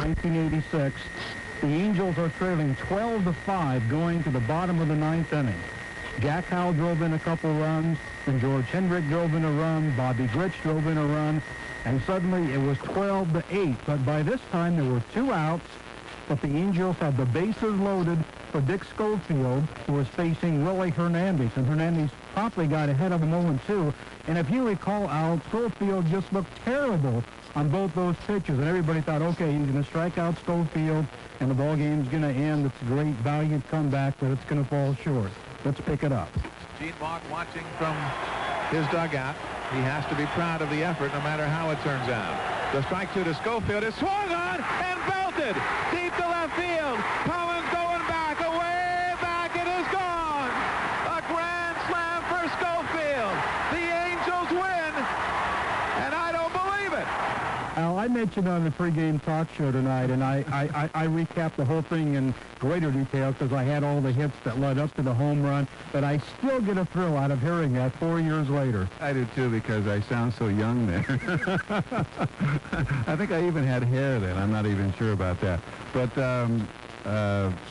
1986. The Angels are trailing 12-5 going to the bottom of the ninth inning. Jack Howe drove in a couple runs, and George Hendrick drove in a run, Bobby Grich drove in a run, and suddenly it was 12-8. But by this time there were 2 outs, but the Angels had the bases loaded for Dick Schofield, who was facing Willie Hernandez, and Hernandez promptly got ahead of him 0-2. And if you recall, Al, Schofield just looked terrible on both those pitches, and everybody thought, okay, he's going to strike out Schofield, and the ball game's going to end. It's a great, valiant comeback, but it's going to fall short. Let's pick it up. Gene Mauch watching from his dugout. He has to be proud of the effort, no matter how it turns out. The strike 2 to Schofield is swung on and belted deep to left field. Collins going back, away back, it is gone. A grand slam for Schofield. The Angels win, and I don't believe it. Al, I mentioned on the pregame talk show tonight, and I recapped the whole thing in greater detail because I had all the hits that led up to the home run, but I still get a thrill out of hearing that 4 years later. I do too, because I sound so young there. I think I even had hair then. I'm not even sure about that. But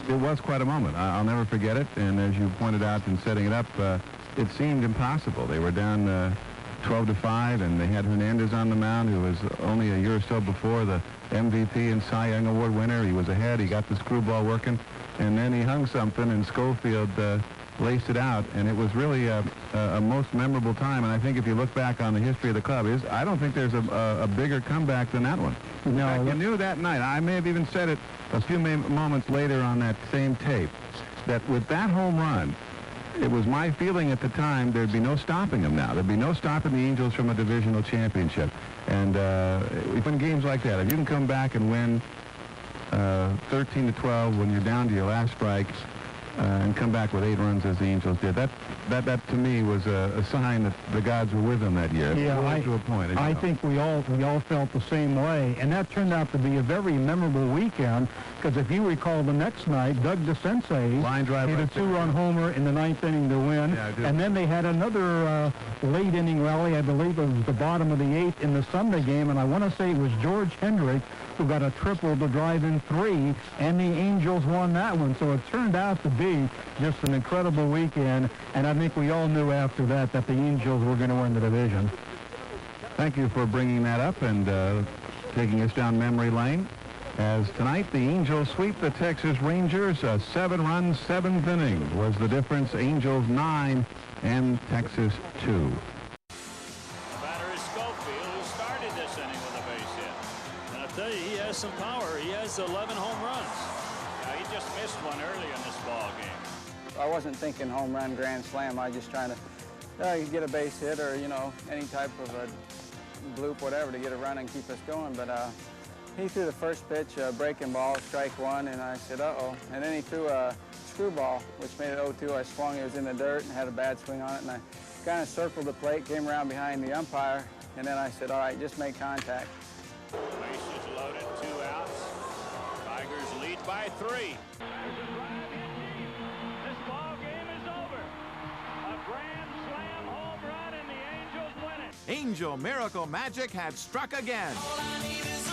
it was quite a moment. I'll never forget it, and as you pointed out in setting it up, it seemed impossible. They were down 12-5, and they had Hernandez on the mound, who was only a year or so before the MVP and Cy Young Award winner. He was ahead. He got the screwball working, and then he hung something, and Schofield laced it out, and it was really a most memorable time. And I think if you look back on the history of the club, I don't think there's a bigger comeback than that one. No, fact, you knew that night. I may have even said it a few moments later on that same tape, that with that home run, it was my feeling at the time there'd be no stopping them now. There'd be no stopping the Angels from a divisional championship. And in games like that, if you can come back and win 13-12 when you're down to your last strike and come back with 8 runs as the Angels did, that to me was a sign that the gods were with them that year. Yeah, to a point. I think we all felt the same way, and that turned out to be a very memorable weekend. Because if you recall, the next night, Doug DeCense line drive hit a 2-run homer in the 9th inning to win, and then they had another late inning rally. I believe it was the bottom of the 8th in the Sunday game, and I want to say it was George Hendrick who got a triple to drive in 3, and the Angels won that one. So it turned out to be just an incredible weekend, and I think we all knew after that the Angels were going to win the division. Thank you for bringing that up and taking us down memory lane. As tonight, the Angels sweep the Texas Rangers. A 7-run, 7th inning was the difference. Angels 9 and Texas 2. The batter is Schofield, who started this inning with a base hit. And I'll tell you, he has some power. He has 11 home runs. He just missed one early in this ball game. I wasn't thinking home run, grand slam. I was just trying to get a base hit or, you know, any type of a bloop, whatever, to get a run and keep us going. But he threw the first pitch, breaking ball, strike 1, and I said, uh-oh. And then he threw a screwball, which made it 0-2. I swung, it was in the dirt, and had a bad swing on it, and I kind of circled the plate, came around behind the umpire, and then I said, all right, just make contact. Bases loaded, 2 outs. Tigers lead by 3. There's a drive hit deep. This ball game is over. A grand slam home run, and the Angels win it. Angel Miracle Magic had struck again. All I need is